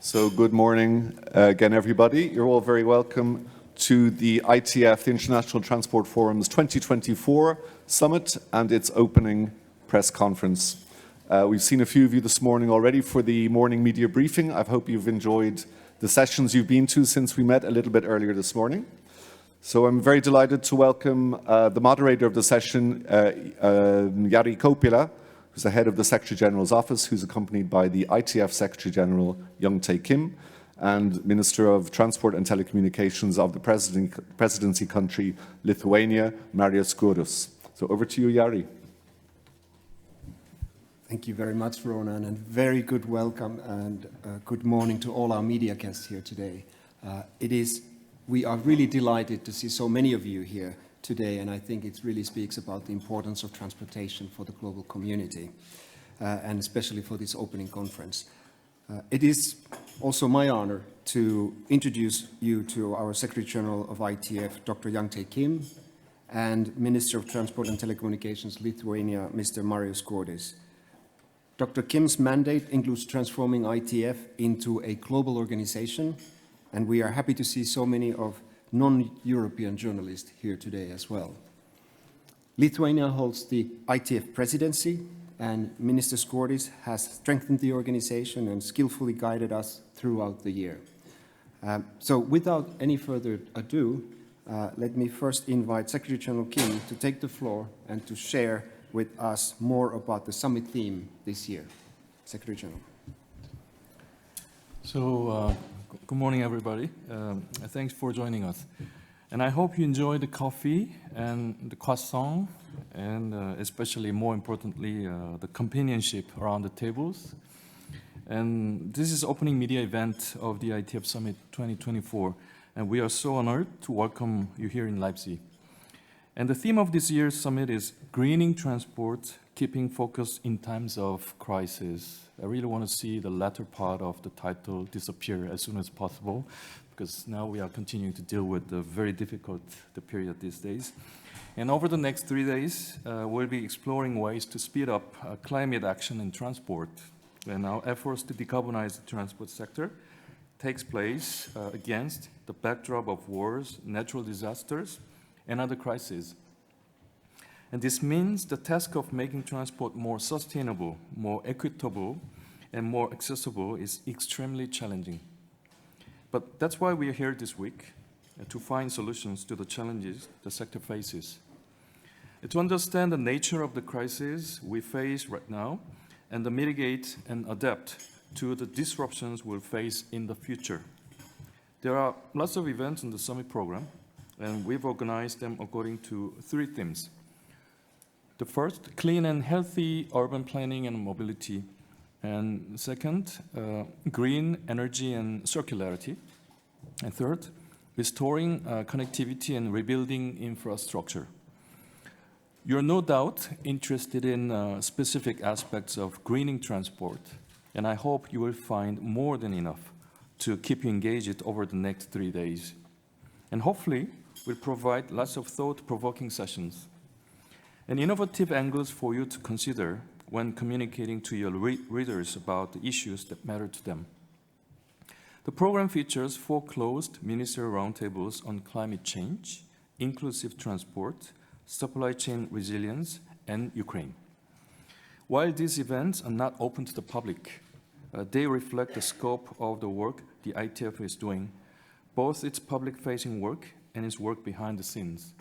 So good morning again, everybody. You're all very welcome to the ITF, the International Transport Forum's 2024 Summit and its opening press conference. We've seen a few of you this morning already for the morning media briefing. I hope you've enjoyed the sessions you've been to since we met a little bit earlier this morning. So I'm very delighted to welcome the moderator of the session, Jari Kopila, who's the head of the Secretary General's office, who's accompanied by the ITF Secretary General, Young-tae Kim, and Minister of Transport and Telecommunications of the presidency country, Lithuania, Marius Skuodis. So over to you, Jari. Thank you very much, Ronan, and very good welcome and good morning to all our media guests here today. We are really delighted to see so many of you here today, and I think it really speaks about the importance of transportation for the global community, and especially for this opening conference. It is also my honor to introduce you to our Secretary General of ITF, Dr. Young-tae Kim, and Minister of Transport and Telecommunications, Lithuania, Mr. Marius Skuodis. Dr. Kim's mandate includes transforming ITF into a global organization, and we are happy to see so many of non-European journalists here today as well. Lithuania holds the ITF Presidency, and Minister Skuodis has strengthened the organization and skillfully guided us throughout the year. So without any further ado, let me first invite Secretary General Kim to take the floor and to share with us more about the summit theme this year. Secretary General. So, good morning, everybody. Thanks for joining us. And I hope you enjoy the coffee and the croissant, and especially, more importantly, the companionship around the tables. And this is opening media event of the ITF Summit 2024, and we are so honored to welcome you here in Leipzig. And the theme of this year's summit is greening transport, keeping focus in times of crisis. I really want to see the latter part of the title disappear as soon as possible, because now we are continuing to deal with the very difficult period these days. And over the next 3 days, we'll be exploring ways to speed up climate action in transport. And our efforts to decarbonize the transport sector takes place against the backdrop of wars, natural disasters, and other crises. And this means the task of making transport more sustainable, more equitable, and more accessible is extremely challenging. But that's why we are here this week, to find solutions to the challenges the sector faces. To understand the nature of the crisis we face right now, and to mitigate and adapt to the disruptions we'll face in the future. There are lots of events in the summit program, and we've organized them according to 3 themes. The first, clean and healthy urban planning and mobility. And second, green energy and circularity. And third, restoring connectivity and rebuilding infrastructure. You're no doubt interested in specific aspects of greening transport, and I hope you will find more than enough to keep you engaged over the next 3 days. And hopefully, we'll provide lots of thought-provoking sessions and innovative angles for you to consider when communicating to your readers about the issues that matter to them. The program features 4 closed ministerial roundtables on climate change, inclusive transport, supply chain resilience, and Ukraine. While these events are not open to the public, they reflect the scope of the work the ITF is doing, both its public-facing work and its work behind the scenes.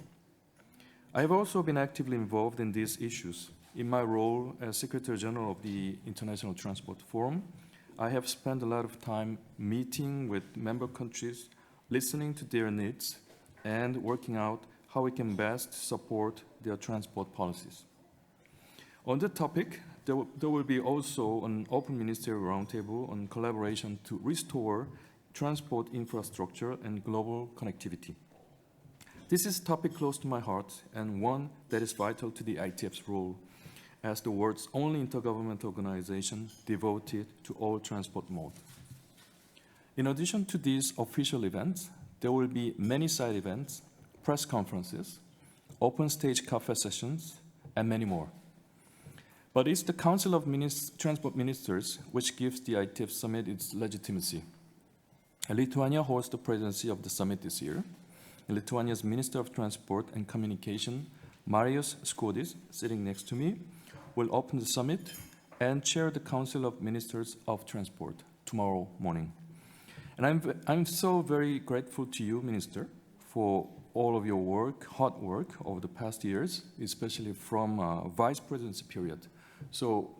I have also been actively involved in these issues. In my role as Secretary General of the International Transport Forum, I have spent a lot of time meeting with member countries, listening to their needs, and working out how we can best support their transport policies. On the topic, there will be also an open ministerial roundtable on collaboration to restore transport infrastructure and global connectivity. This is a topic close to my heart and one that is vital to the ITF's role as the world's only intergovernmental organization devoted to all transport modes. In addition to these official events, there will be many side events, press conferences, open stage cafe sessions, and many more. But it's the Council of Transport Ministers which gives the ITF Summit its legitimacy. Lithuania holds the presidency of the summit this year. Lithuania's Minister of Transport and Communication, Marius Skuodis, sitting next to me, will open the summit and chair the Council of Ministers of Transport tomorrow morning. And I'm so very grateful to you, Minister, for all of your work, hard work over the past years, especially from vice presidency period. So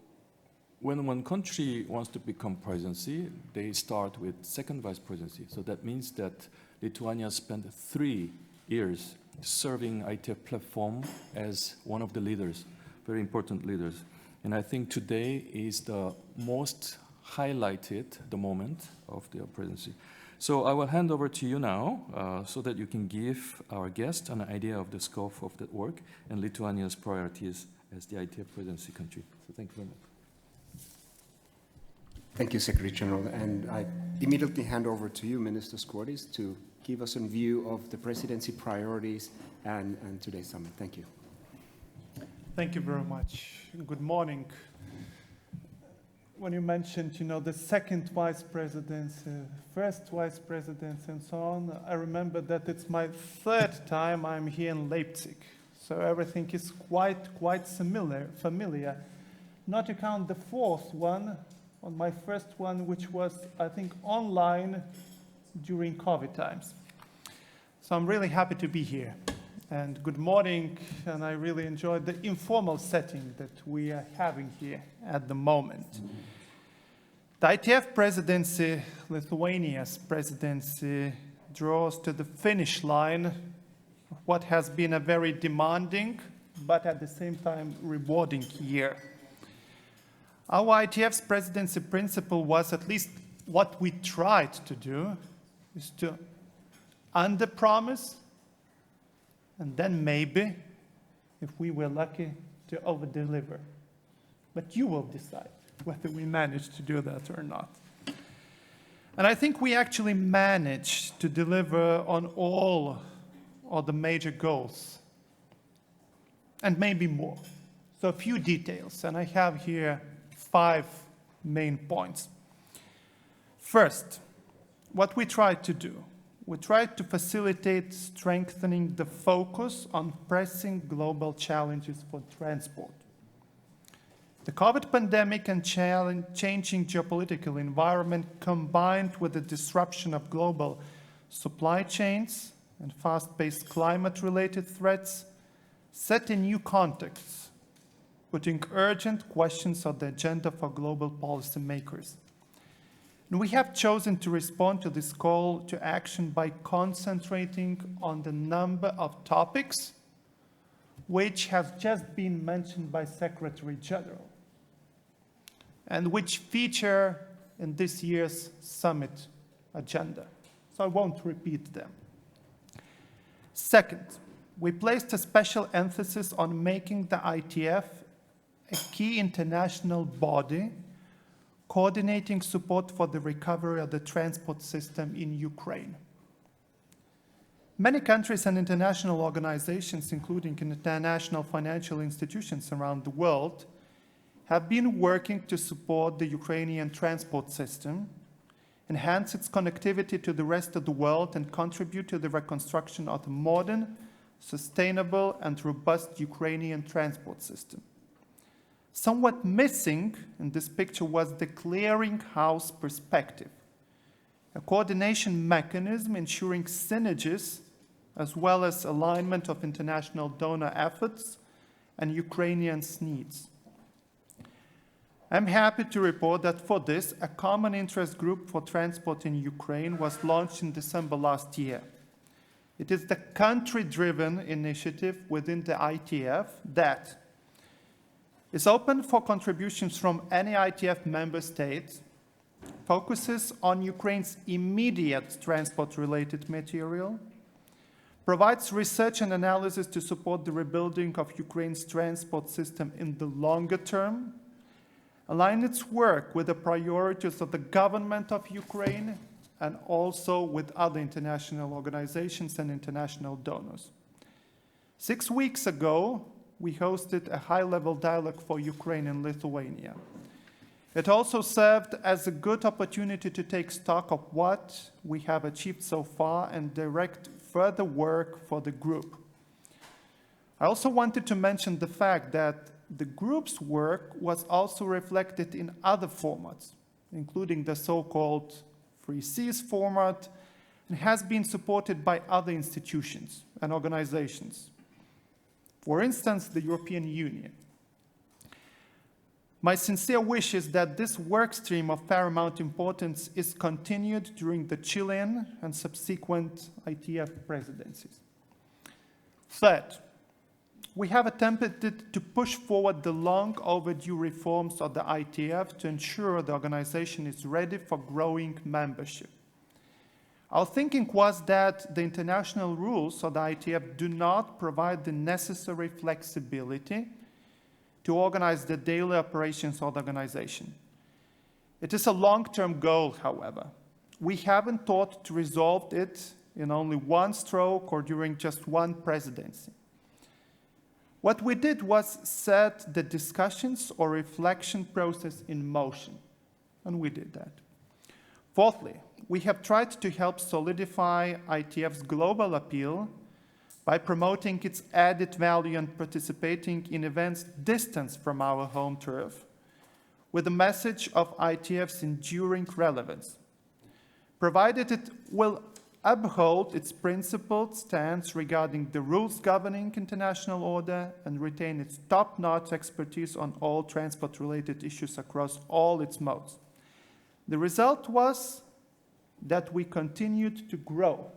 when one country wants to become presidency, they start with second vice presidency. So that means that Lithuania spent 3 years serving ITF platform as one of the leaders, very important leaders. And I think today is the most highlighted the moment of the presidency. So I will hand over to you now so that you can give our guest an idea of the scope of that work and Lithuania's priorities as the ITF presidency country. So thank you very much. Thank you, Secretary General. And I immediately hand over to you, Minister Skuodis, to give us a view of the presidency priorities and today's summit. Thank you. Thank you very much. Good morning. When you mentioned, the second vice presidency, first vice presidency, and so on, I remember that it's my 3rd time I'm here in Leipzig. So everything is quite familiar. Not to count the 4th one, on my first one, which was, I think, online during COVID times. So I'm really happy to be here. And good morning, and I really enjoyed the informal setting that we are having here at the moment. The ITF presidency, Lithuania's presidency, draws to the finish line of what has been a very demanding, but at the same time rewarding year. Our ITF's presidency principle was, at least what we tried to do, is to under-promise, and then maybe, if we were lucky, to over-deliver. But you will decide whether we managed to do that or not. And I think we actually managed to deliver on all of the major goals, and maybe more. So a few details, and I have here 5 main points. First, what we tried to do. We tried to facilitate strengthening the focus on pressing global challenges for transport. The COVID pandemic and changing geopolitical environment, combined with the disruption of global supply chains and fast-paced climate-related threats, set a new context, putting urgent questions on the agenda for global policymakers. And we have chosen to respond to this call to action by concentrating on the number of topics which have just been mentioned by Secretary General and which feature in this year's summit agenda. So I won't repeat them. Second, we placed a special emphasis on making the ITF a key international body coordinating support for the recovery of the transport system in Ukraine. Many countries and international organizations, including international financial institutions around the world, have been working to support the Ukrainian transport system, enhance its connectivity to the rest of the world, and contribute to the reconstruction of a modern, sustainable, and robust Ukrainian transport system. Somewhat missing in this picture was the clearinghouse perspective, a coordination mechanism ensuring synergies as well as alignment of international donor efforts and Ukrainians' needs. I'm happy to report that for this, a common interest group for transport in Ukraine was launched in December last year. It is the country-driven initiative within the ITF that is open for contributions from any ITF member state, focuses on Ukraine's immediate transport-related material, provides research and analysis to support the rebuilding of Ukraine's transport system in the longer term, align its work with the priorities of the government of Ukraine and also with other international organizations and international donors. 6 weeks ago, we hosted a high-level dialogue for Ukraine and Lithuania. It also served as a good opportunity to take stock of what we have achieved so far and direct further work for the group. I also wanted to mention the fact that the group's work was also reflected in other formats, including the so-called Free Seas format, and has been supported by other institutions and organizations. For instance, the European Union. My sincere wish is that this work stream of paramount importance is continued during the Chilean and subsequent ITF presidencies. Third, we have attempted to push forward the long overdue reforms of the ITF to ensure the organization is ready for growing membership. Our thinking was that the international rules of the ITF do not provide the necessary flexibility to organize the daily operations of the organization. It is a long-term goal, however. We haven't thought to resolve it in only one stroke or during just one presidency. What we did was set the discussions or reflection process in motion, and we did that. Fourthly, we have tried to help solidify ITF's global appeal by promoting its added value and participating in events distant from our home turf, with the message of ITF's enduring relevance, provided it will uphold its principled stance regarding the rules governing international order and retain its top-notch expertise on all transport-related issues across all its modes. The result was that we continued to grow,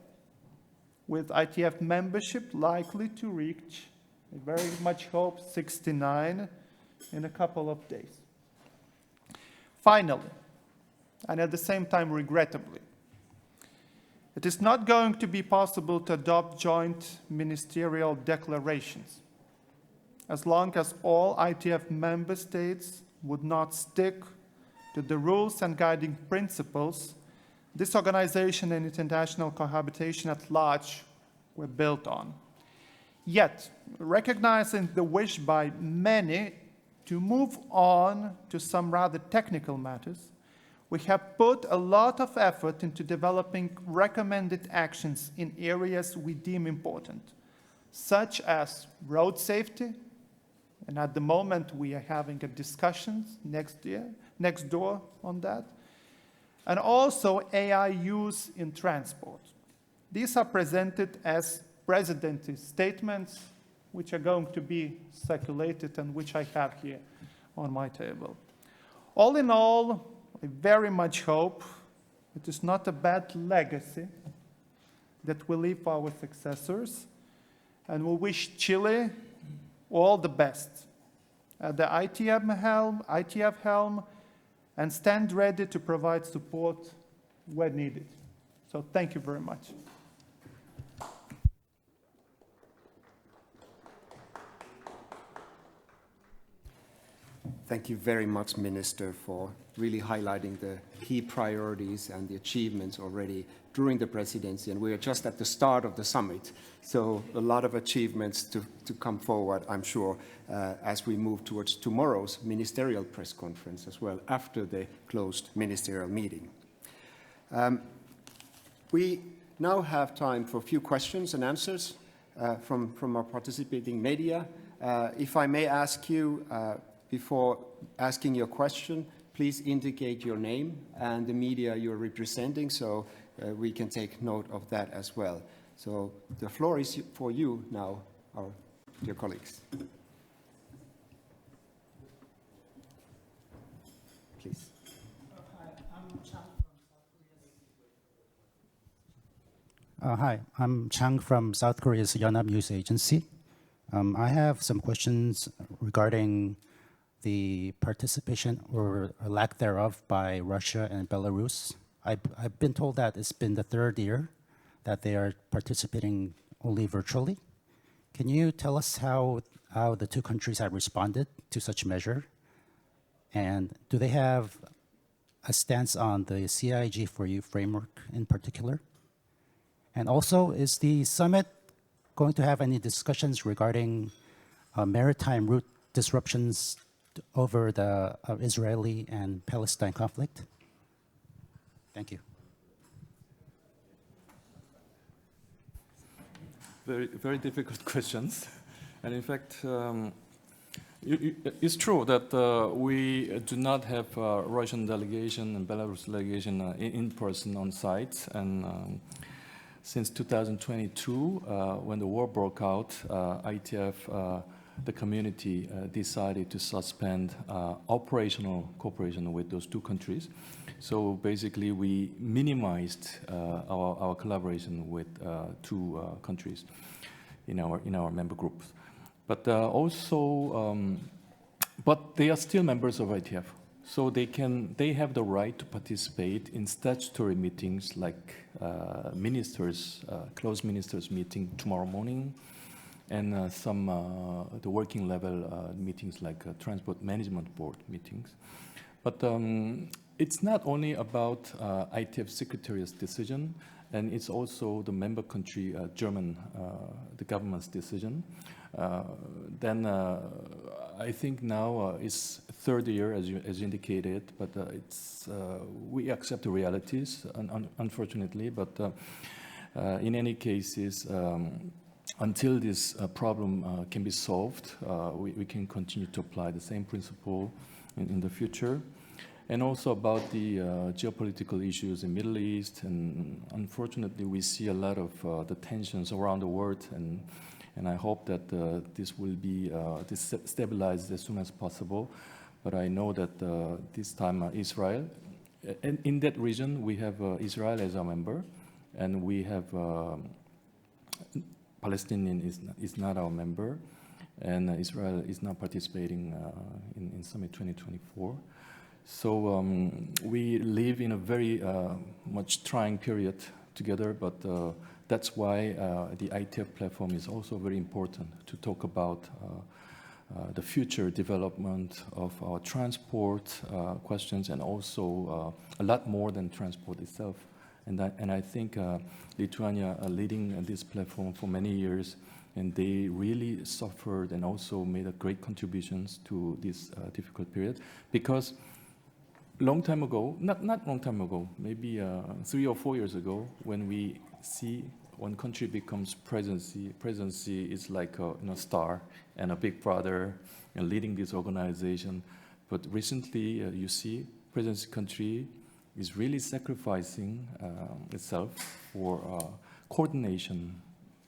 with ITF membership likely to reach, I very much hope, 69 in a couple of days. Finally, and at the same time regrettably, it is not going to be possible to adopt joint ministerial declarations as long as all ITF member states would not stick to the rules and guiding principles this organization and international cohabitation at large were built on. Yet, recognizing the wish by many to move on to some rather technical matters, we have put a lot of effort into developing recommended actions in areas we deem important, such as road safety, and at the moment we are having a discussion next door on that, and also AI use in transport. These are presented as presidency statements, which are going to be circulated and which I have here on my table. All in all, I very much hope it is not a bad legacy that we leave for our successors, and we wish Chile all the best at the ITF helm, and stand ready to provide support where needed. So thank you very much. Thank you very much, Minister, for really highlighting the key priorities and the achievements already during the presidency. And we are just at the start of the summit, so a lot of achievements to come forward, I'm sure, as we move towards tomorrow's ministerial press conference as well, after the closed ministerial meeting. We now have time for a few questions and answers from our participating media. If I may ask you, before asking your question, please indicate your name and the media you're representing so we can take note of that as well. So the floor is for you now, our dear colleagues. Please. Hi, I'm Chang from South Korea's Yonhap News Agency. I have some questions regarding the participation or lack thereof by Russia and Belarus. I've been told that it's been the third year that they are participating only virtually. Can you tell us how the two countries have responded to such measure? And do they have a stance on the CIG4U framework in particular? And also, is the summit going to have any discussions regarding maritime route disruptions over the Israeli and Palestine conflict? Thank you. Very, very difficult questions. And in fact, it's true that we do not have Russian delegation and Belarus delegation in person on site. And since 2022, when the war broke out, ITF, the community, decided to suspend operational cooperation with those two countries. So basically, we minimized our collaboration with two countries in our member groups. But but they are still members of ITF, so they have the right to participate in statutory meetings like closed ministers meeting tomorrow morning, and the working level meetings like transport management board meetings. But it's not only about ITF Secretariat's decision, and it's also the member country, German, the government's decision. Then I think now it's third year, as you indicated, but we accept the realities, unfortunately. But in any cases, until this problem can be solved, we can continue to apply the same principle in the future. And also about the geopolitical issues in Middle East, and unfortunately we see a lot of the tensions around the world, and I hope that this will be stabilized as soon as possible. But I know that this time Israel, and in that region we have Israel as our member, and we have Palestinian is not our member, and Israel is not participating in Summit 2024. So we live in a very much trying period together, but that's why the ITF platform is also very important to talk about the future development of our transport questions, and also a lot more than transport itself. And I think Lithuania are leading this platform for many years, and they really suffered and also made a great contributions to this difficult period. Because long time ago, not long time ago, maybe 3 or 4 years ago, when we see one country becomes presidency is like a star and a big brother and leading this organization. But recently, you see, presidency country is really sacrificing itself for coordination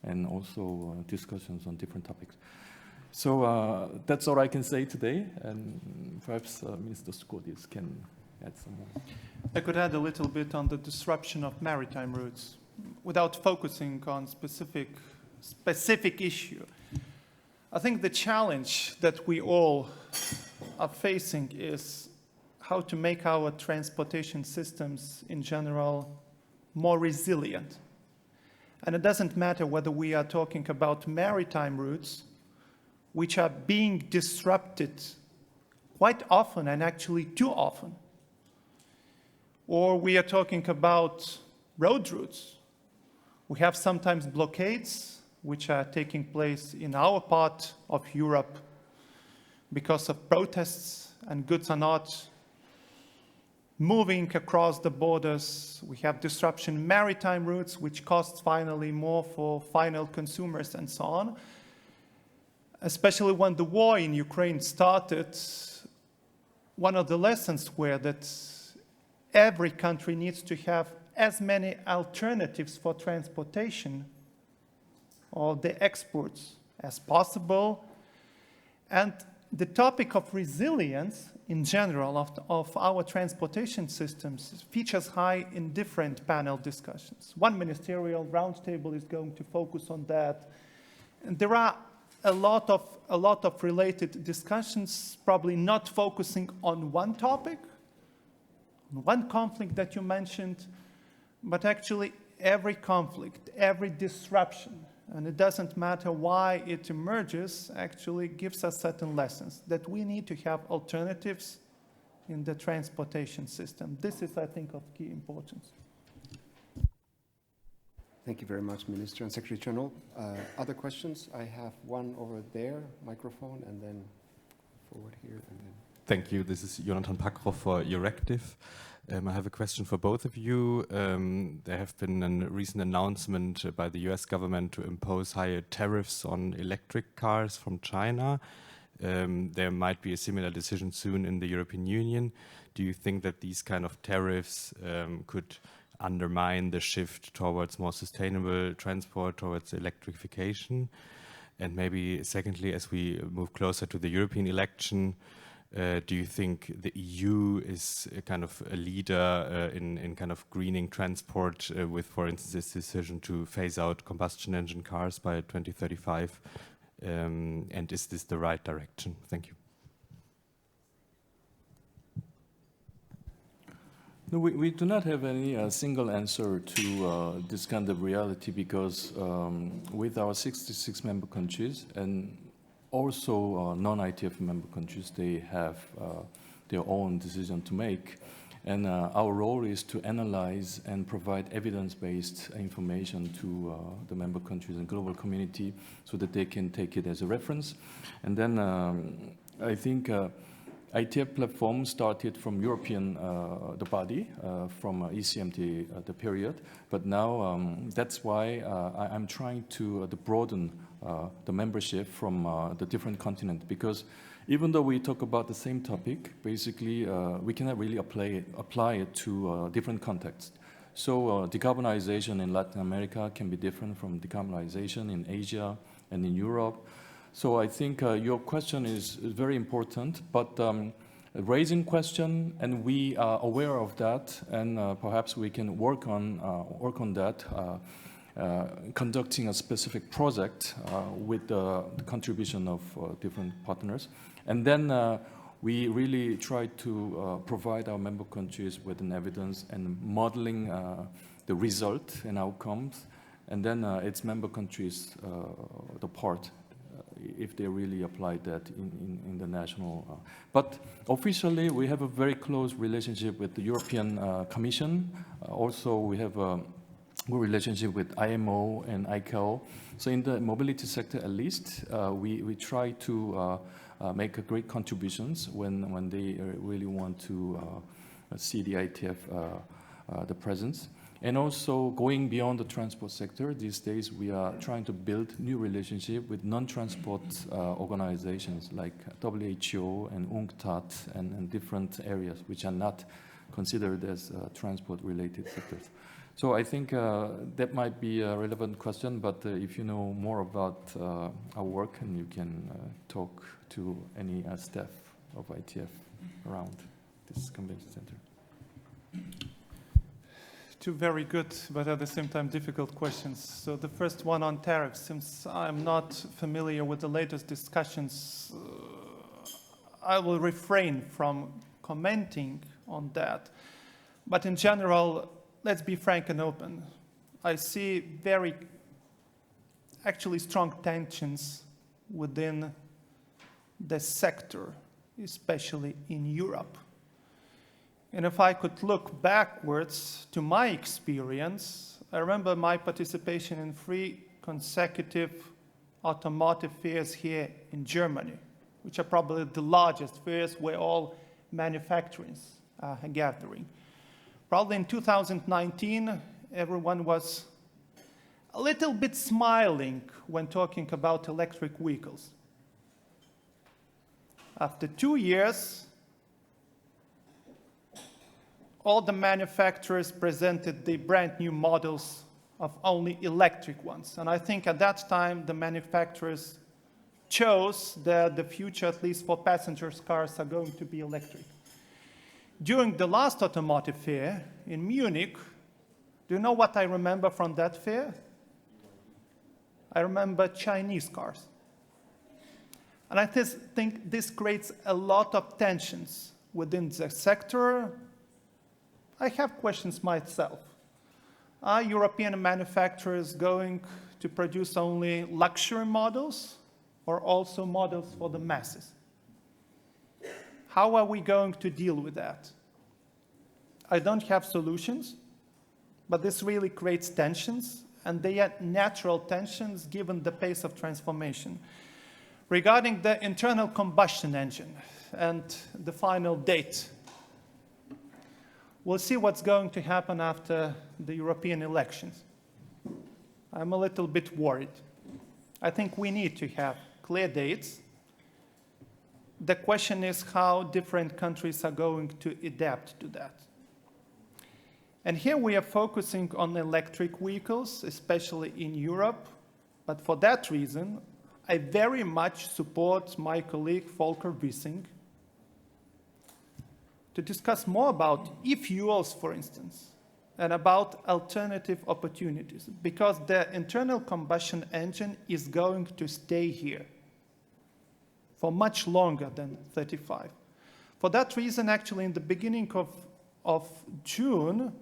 and also discussions on different topics. So that's all I can say today, and perhaps Mr. Skuodis can add some more. I could add a little bit on the disruption of maritime routes without focusing on specific issue. I think the challenge that we all are facing is how to make our transportation systems in general more resilient. And it doesn't matter whether we are talking about maritime routes, which are being disrupted quite often, and actually too often, or we are talking about road routes. We have sometimes blockades which are taking place in our part of Europe because of protests, and goods are not moving across the borders. We have disruption in maritime routes, which costs finally more for final consumers and so on. Especially when the war in Ukraine started, one of the lessons were that every country needs to have as many alternatives for transportation or the exports as possible. And the topic of resilience in general of our transportation systems features high in different panel discussions. One ministerial roundtable is going to focus on that. And there are a lot of related discussions, probably not focusing on one topic, one conflict that you mentioned, but actually every conflict, every disruption, and it doesn't matter why it emerges, actually gives us certain lessons that we need to have alternatives in the transportation system. This is, I think, of key importance. Thank you very much, Minister and Secretary General. Other questions? I have one over there, microphone, and then forward here, and then. Thank you. This is Jonathan Pakro for Eurectiv. I have a question for both of you. There have been a recent announcement by the US government to impose higher tariffs on electric cars from China. There might be a similar decision soon in the European Union. Do you think that these kind of tariffs could undermine the shift towards more sustainable transport, towards electrification? And maybe secondly, as we move closer to the European election, do you think the EU is a kind of a leader in kind of greening transport with, for instance, this decision to phase out combustion engine cars by 2035? And is this the right direction? Thank you. No, we do not have any single answer to this kind of reality because with our 66 member countries and also non-ITF member countries, they have their own decision to make. And our role is to analyze and provide evidence-based information to the member countries and global community so that they can take it as a reference. And then I think ITF platform started from European, the body, from ECMT, the period. But now that's why I'm trying to broaden the membership from the different continents. Because even though we talk about the same topic, basically we cannot really apply it to different contexts. So decarbonization in Latin America can be different from decarbonization in Asia and in Europe. So I think your question is very important, but raising question, and we are aware of that, and perhaps we can work on that, conducting a specific project with the contribution of different partners. And then we really try to provide our member countries with an evidence and modeling the result and outcomes. And then it's member countries, the part, if they really apply that in the national. But officially, we have a very close relationship with the European Commission. Also, we have a good relationship with IMO and ICAO. So in the mobility sector, at least, we try to make great contributions when they really want to see the ITF, the presence. And also going beyond the transport sector, these days we are trying to build new relationship with non-transport organizations like WHO and UNCTAD and different areas which are not considered as transport-related sectors. So I think that might be a relevant question, but if you know more about our work, and you can talk to any staff of ITF around this convention center. Two very good, but at the same time difficult questions. So the first one on tariffs, since I'm not familiar with the latest discussions, I will refrain from commenting on that. But in general, let's be frank and open. I see very, actually strong tensions within the sector, especially in Europe. And if I could look backwards to my experience, I remember my participation in 3 consecutive automotive fairs here in Germany, which are probably the largest fairs where all manufacturers are gathering. Probably in 2019, everyone was a little bit smiling when talking about electric vehicles. After 2 years, all the manufacturers presented the brand new models of only electric ones. And I think at that time, the manufacturers chose that the future, at least for passengers cars, are going to be electric. During the last automotive fair in Munich, do you know what I remember from that fair? I remember Chinese cars. And I think this creates a lot of tensions within the sector. I have questions myself. Are European manufacturers going to produce only luxury models or also models for the masses? How are we going to deal with that? I don't have solutions, but this really creates tensions. and they are natural tensions given the pace of transformation. Regarding the internal combustion engine and the final date, we'll see what's going to happen after the European elections. I'm a little bit worried. I think we need to have clear dates. The question is how different countries are going to adapt to that. And here we are focusing on electric vehicles, especially in Europe. But for that reason, I very much support my colleague Volker Wissing to discuss more about e-fuels, for instance, and about alternative opportunities, because the internal combustion engine is going to stay here for much longer than 35. For that reason, actually, in the beginning of June,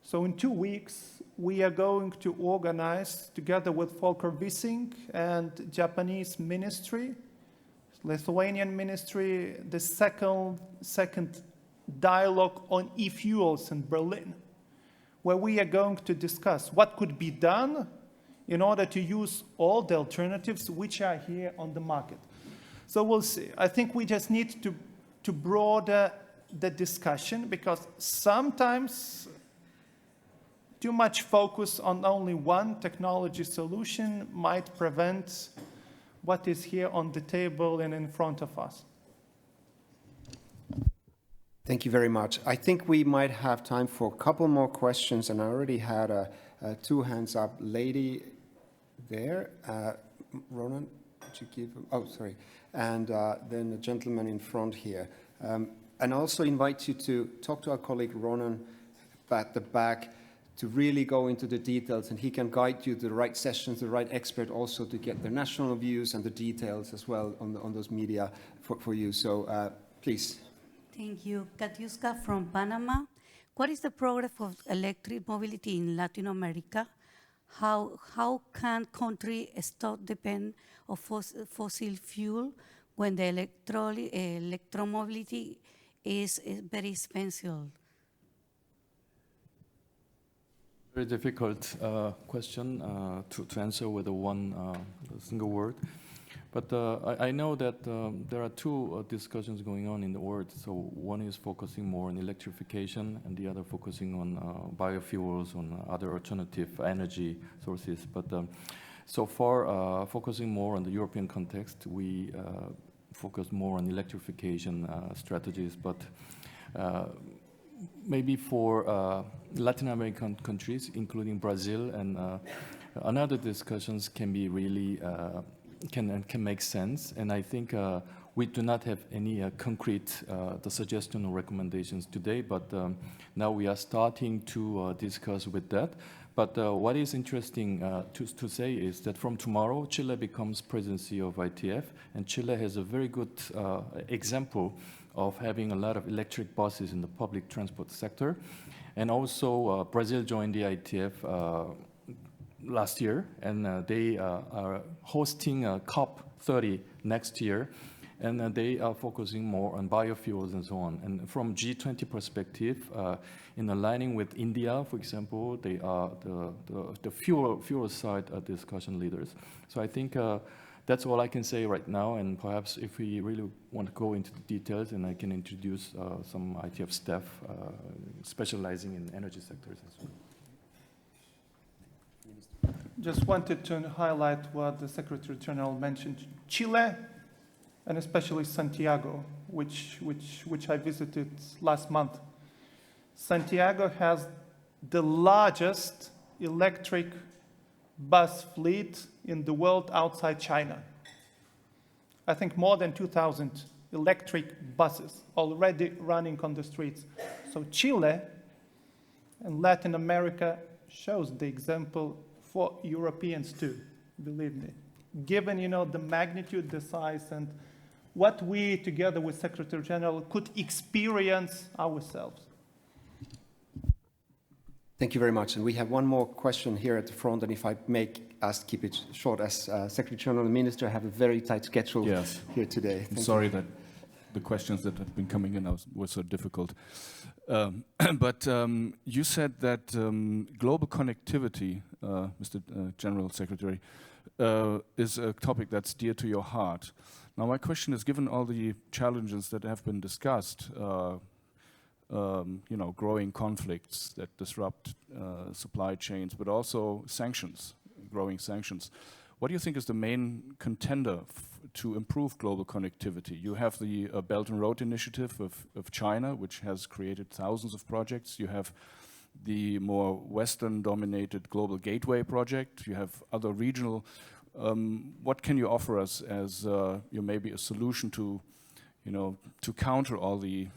so in 2 weeks, we are going to organize, together with Volker Wissing and Japanese ministry, Lithuanian ministry, the second dialogue on e-fuels in Berlin, where we are going to discuss what could be done in order to use all the alternatives which are here on the market. So we'll see. I think we just need to broaden the discussion, because sometimes too much focus on only one technology solution might prevent what is here on the table and in front of us. Thank you very much. I think we might have time for a couple more questions, and I already had two hands up. Lady there, Ronan, did you give? Oh, sorry. And then the gentleman in front here. And also invite you to talk to our colleague Ronan at the back to really go into the details, and he can guide you to the right sessions, the right expert also to get the national views and the details as well on those media for you. So please. Thank you. Katiuska from Panama. What is the progress of electric mobility in Latin America? How can countries stop depend on fossil fuel when the electromobility is very expensive? Very difficult question to answer with one single word. But I know that there are two discussions going on in the world. So one is focusing more on electrification, and the other focusing on biofuels, on other alternative energy sources. But so far, focusing more on the European context, we focus more on electrification strategies. But maybe for Latin American countries, including Brazil, and another discussions can be really can make sense. And I think we do not have any concrete suggestion or recommendations today, but now we are starting to discuss with that. But what is interesting to say is that from tomorrow, Chile becomes presidency of ITF, and Chile has a very good example of having a lot of electric buses in the public transport sector. And also Brazil joined the ITF last year, and they are hosting a COP30 next year, and they are focusing more on biofuels and so on. And from G20 perspective, in aligning with India, for example, they are the fuel side discussion leaders. So I think that's all I can say right now, and perhaps if we really want to go into the details, and I can introduce some ITF staff specializing in energy sectors as well. Just wanted to highlight what the Secretary General mentioned. Chile, and especially Santiago, which I visited last month. Santiago has the largest electric bus fleet in the world outside China. I think more than 2,000 electric buses already running on the streets. So Chile and Latin America shows the example for Europeans too, believe me. Given, the magnitude, the size, and what we, together with Secretary General, could experience ourselves. Thank you very much. And we have one more question here at the front, and if I may ask, keep it short, as Secretary General and Minister have a very tight schedule here today. I'm sorry that the questions that have been coming in were so difficult. But you said that global connectivity, Mr. General Secretary, is a topic that's dear to your heart. Now, my question is, given all the challenges that have been discussed, growing conflicts that disrupt supply chains, but also sanctions, growing sanctions, what do you think is the main contender to improve global connectivity? You have the Belt and Road Initiative of China, which has created thousands of projects. You have the more Western-dominated Global Gateway project. You have other regional. What can you offer us as maybe a solution to counter all the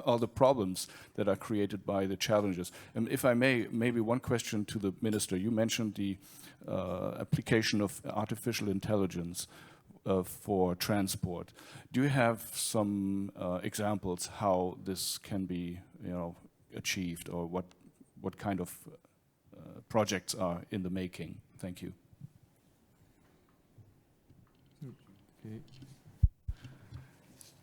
all the problems that are created by the challenges? And if I may, maybe one question to the minister. You mentioned the application of artificial intelligence for transport. Do you have some examples how this can be, achieved, or what kind of projects are in the making? Thank you. Okay.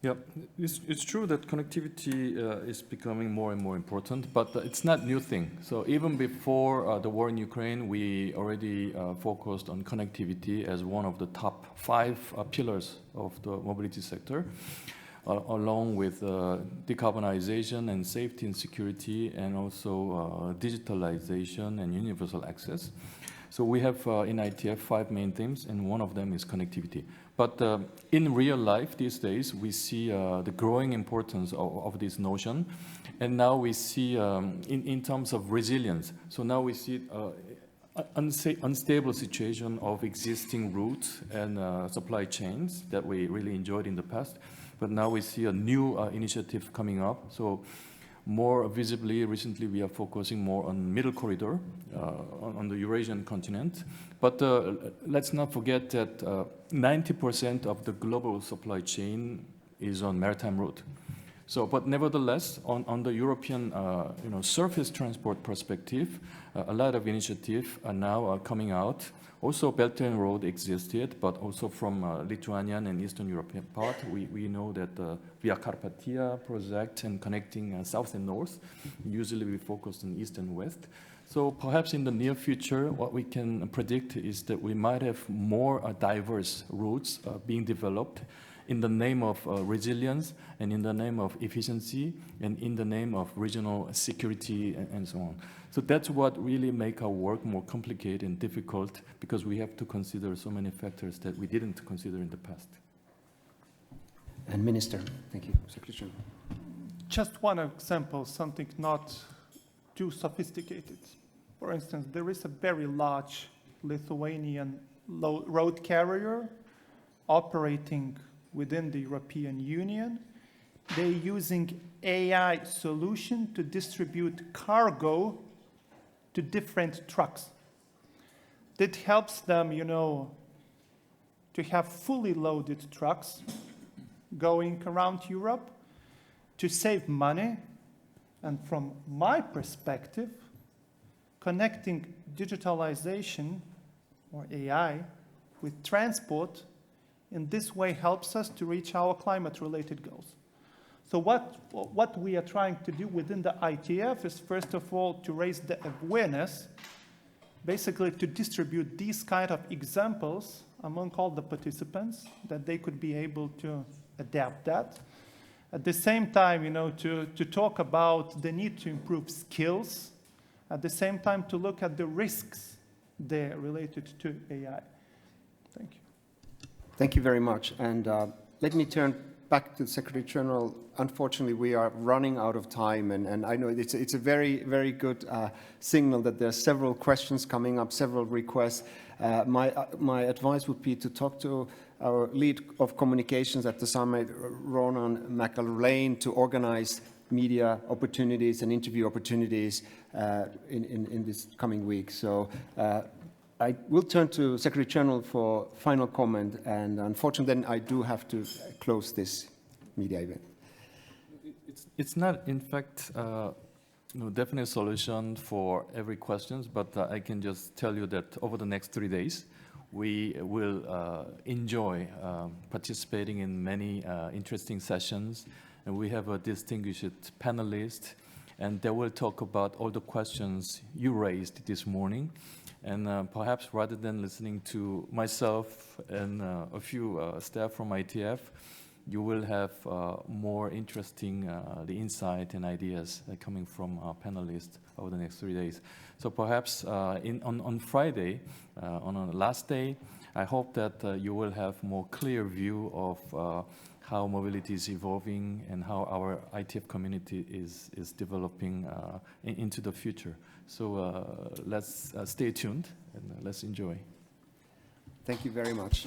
Yeah, it's true that connectivity is becoming more and more important, but it's not a new thing. So even before the war in Ukraine, we already focused on connectivity as one of the top 5 pillars of the mobility sector, along with decarbonization and safety and security, and also digitalization and universal access. So we have in ITF 5 main themes, and one of them is connectivity. But in real life these days, we see the growing importance of this notion. And now we see in terms of resilience. So now we see unstable situation of existing routes and supply chains that we really enjoyed in the past. But now we see a new initiative coming up. So more visibly, recently we are focusing more on middle corridor on the Eurasian continent. But let's not forget that 90% of the global supply chain is on maritime route. So, but nevertheless, on the European surface transport perspective, a lot of initiatives are now coming out. Also, Belt and Road existed, but also from Lithuanian and Eastern European part, we know that Via Carpathia project and connecting south and north. Usually we focus on east and west. So perhaps in the near future, what we can predict is that we might have more diverse routes being developed in the name of resilience, and in the name of efficiency, and in the name of regional security, and so on. So that's what really make our work more complicated and difficult, because we have to consider so many factors that we didn't consider in the past. And Minister, thank you. Secretary. Just one example, something not too sophisticated. For instance, there is a very large Lithuanian road carrier operating within the European Union. They're using AI solution to distribute cargo to different trucks. That helps them, to have fully loaded trucks going around Europe, to save money. And from my perspective, connecting digitalization or AI with transport in this way helps us to reach our climate-related goals. So what we are trying to do within the ITF is, first of all, to raise the awareness, basically to distribute these kind of examples among all the participants, that they could be able to adapt that. At the same time, to talk about the need to improve skills, at the same time to look at the risks there related to AI. Thank you. Thank you very much. And let me turn back to the Secretary General. Unfortunately, we are running out of time, and I know it's a very, very good signal that there are several questions coming up, several requests. My advice would be to talk to our lead of communications at the summit, Ronan McElrain, to organize media opportunities and interview opportunities in this coming week. So I will turn to Secretary General for final comment, and unfortunately then I do have to close this media event. It's not, in fact, no definite solution for every question, but I can just tell you that over the next 3 days, we will enjoy participating in many interesting sessions. And we have a distinguished panelist, and they will talk about all the questions you raised this morning. And perhaps rather than listening to myself and a few staff from ITF, you will have more interesting the insight and ideas coming from our panelists over the next 3 days. So perhaps on Friday, on our last day, I hope that you will have more clear view of how mobility is evolving and how our ITF community is developing into the future. So let's stay tuned and let's enjoy. Thank you very much.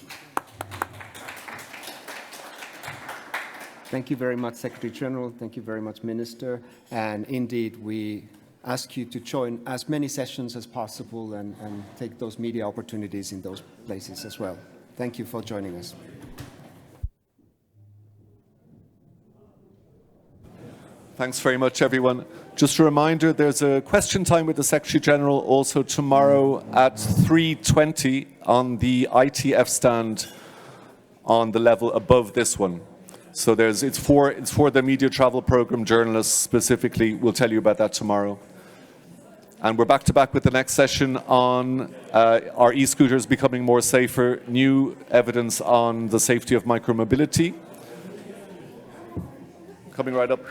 Thank you very much, Secretary General. Thank you very much, Minister. And indeed, we ask you to join as many sessions as possible and take those media opportunities in those places as well. Thank you for joining us. Thanks very much, everyone. Just a reminder, there's a question time with the Secretary General also tomorrow at 3:20 on the ITF stand on the level above this one. So it's for the media travel program journalists specifically. We'll tell you about that tomorrow. And we're back to back with the next session on our e-scooters becoming more safer, new evidence on the safety of micromobility. Coming right up.